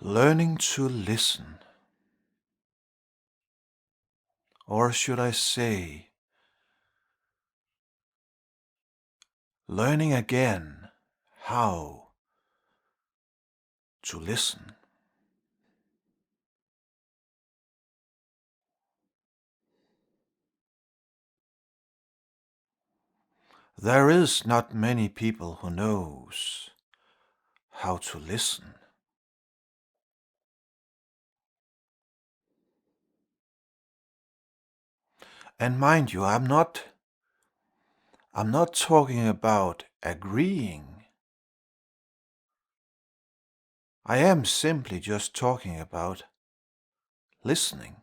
Learning to listen, or should I say, learning again how to listen. There is not many people who knows how to listen. And mind you, I'm not talking about agreeing. I am simply just talking about listening.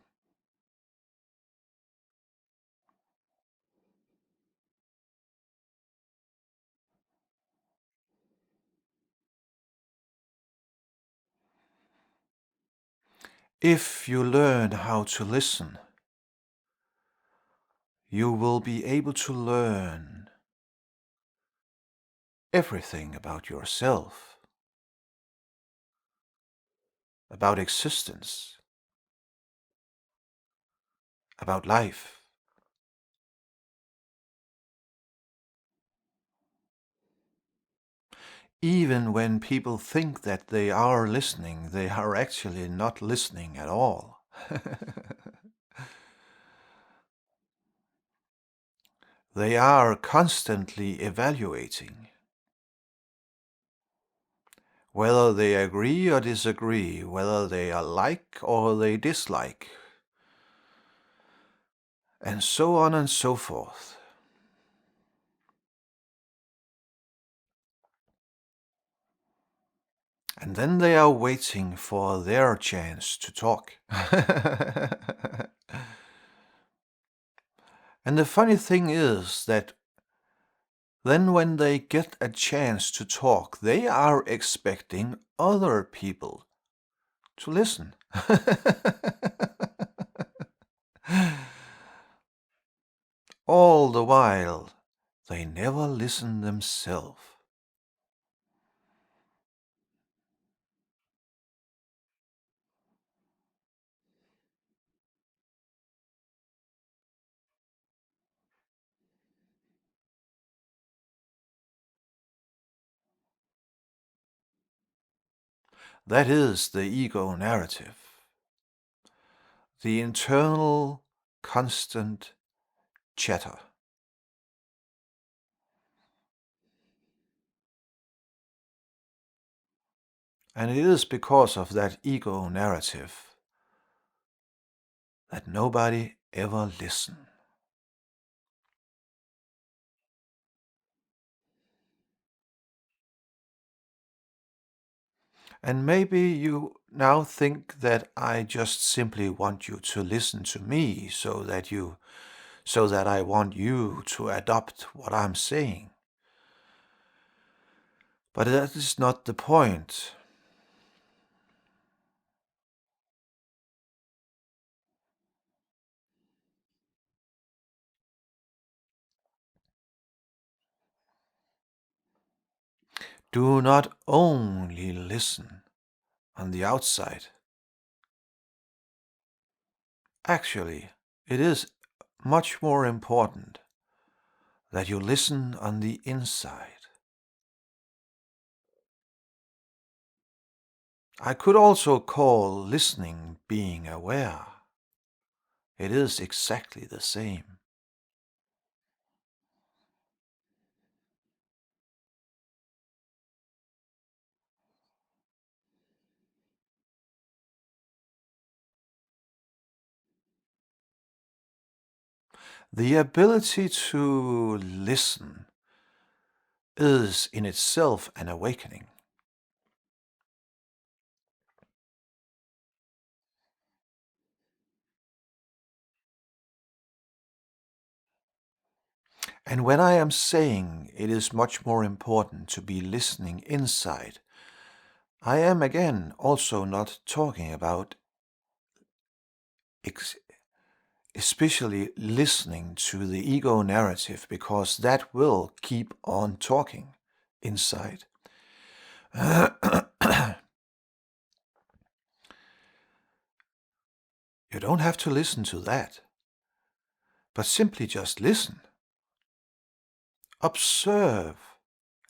If you learn how to listen, you will be able to learn everything about yourself, about existence, about life. Even when people think that they are listening, they are actually not listening at all. They are constantly evaluating whether they agree or disagree, whether they are like or they dislike, and so on and so forth. And then they are waiting for their chance to talk. And the funny thing is that then when they get a chance to talk, they are expecting other people to listen. All the while, they never listen themselves. That is the ego narrative, the internal, constant chatter. And it is because of that ego narrative that nobody ever listens. And maybe you now think that I just simply want you to listen to me so that I want you to adopt what I'm saying. But that is not the point. Do not only listen on the outside. Actually, it is much more important that you listen on the inside. I could also call listening being aware. It is exactly the same. The ability to listen is in itself an awakening. And when I am saying it is much more important to be listening inside, I am again also not talking about especially listening to the ego narrative, because that will keep on talking inside. You don't have to listen to that, but simply just listen. Observe.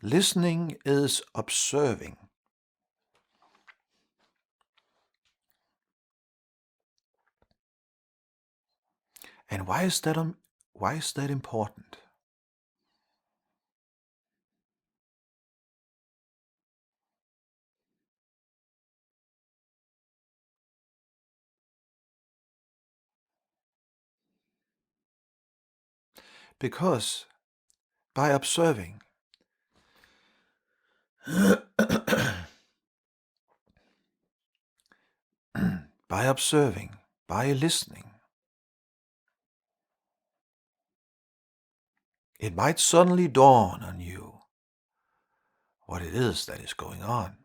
Listening is observing. And why is that important? Because by observing, by observing, by listening, it might suddenly dawn on you what it is that is going on.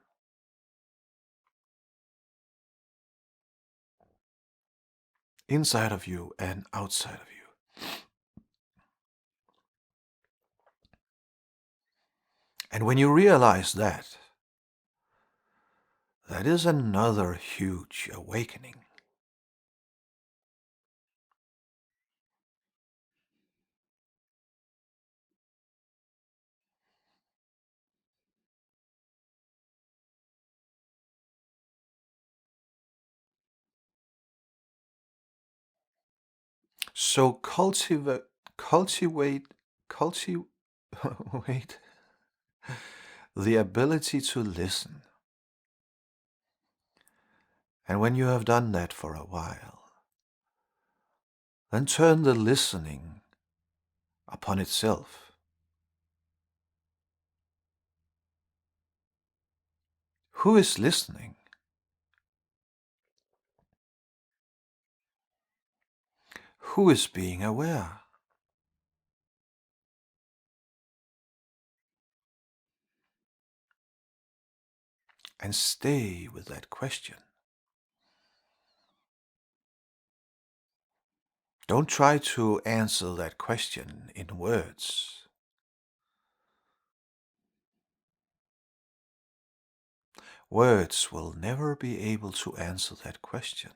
Inside of you and outside of you. And when you realize that, that is another huge awakening. So cultivate, wait, the ability to listen. And when you have done that for a while, then turn the listening upon itself. Who is listening? Who is being aware? And stay with that question. Don't try to answer that question in words. Words will never be able to answer that question.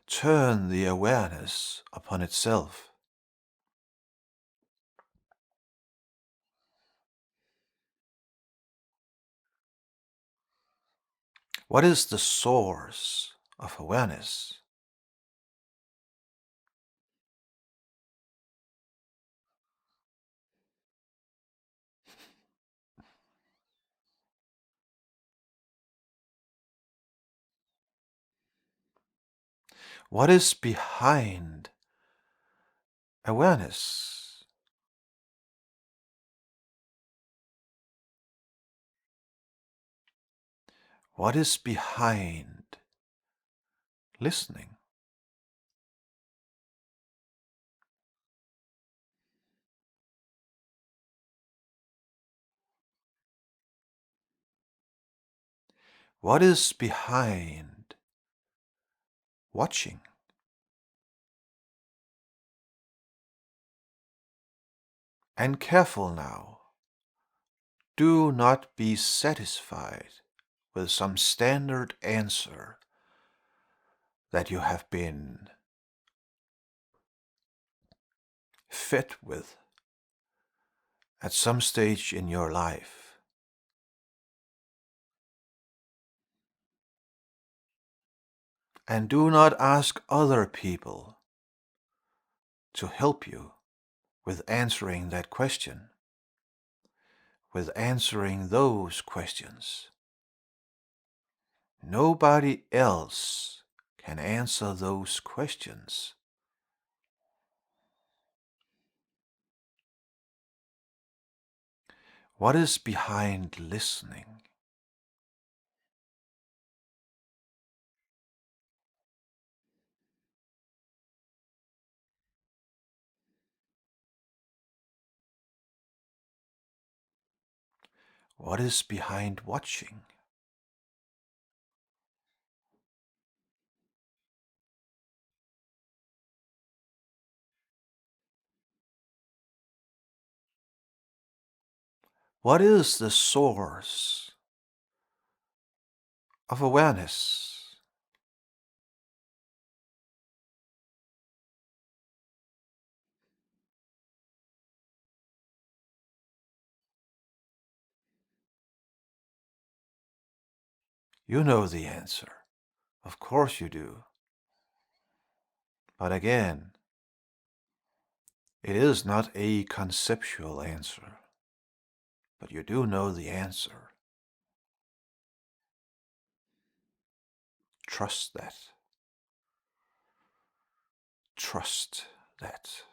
Turn the awareness upon itself. What is the source of awareness? What is behind awareness? What is behind listening? What is behind watching? And careful now, do not be satisfied with some standard answer that you have been fed with at some stage in your life. And do not ask other people to help you with answering that question, with answering those questions. Nobody else can answer those questions. What is behind listening? What is behind watching? What is the source of awareness? You know the answer. Of course you do. But again, it is not a conceptual answer. But you do know the answer. Trust that. Trust that.